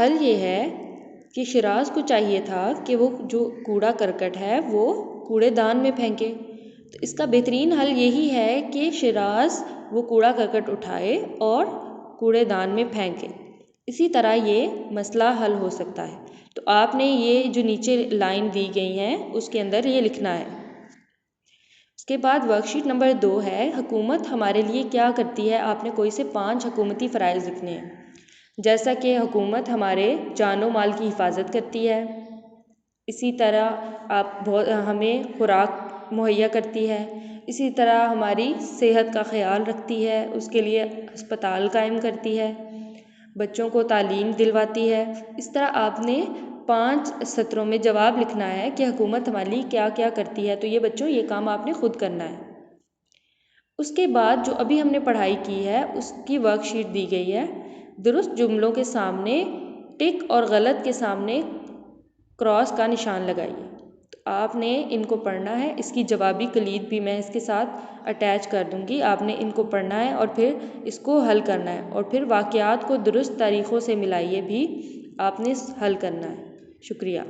हल ये है कि शिराज को चाहिए था कि वो जो कूड़ा करकट है वो कूड़ेदान में फेंके। तो इसका बेहतरीन हल यही है कि शिराज वो कूड़ा करकट उठाए और कूड़ेदान में फेंके। इसी तरह ये मसला हल हो सकता है। तो आपने ये जो नीचे लाइन दी गई हैं उसके अंदर ये लिखना है। उसके बाद वर्कशीट नंबर 2 है, हुकूमत हमारे लिए क्या करती है। आपने कोई से 5 हुकूमती फ़राइज़ लिखने हैं। जैसा कि हुकूमत हमारे जानो माल की हिफाजत करती है, इसी तरह हमें खुराक मुहैया करती है, इसी तरह हमारी सेहत का ख्याल रखती है, उसके लिए अस्पताल कायम करती है, बच्चों को तालीम दिलवाती है। इस तरह आपने 5 सत्रों में जवाब लिखना है कि हुकूमत हमारे लिए क्या क्या करती है। तो ये बच्चों ये काम आपने खुद करना है। उसके बाद जो अभी हमने पढ़ाई की है उसकी वर्कशीट दी गई है। दुरुस्त जुमलों के सामने टिक और गलत के सामने क्रॉस का निशान लगाइए। तो आपने इनको पढ़ना है। इसकी जवाबी कलीद भी मैं इसके साथ अटैच कर दूंगी। आपने इनको पढ़ना है और फिर इसको हल करना है और फिर वाक़यात को दुरुस्त तरीक़ों से मिलाइए भी आपने हल करना है। शुक्रिया।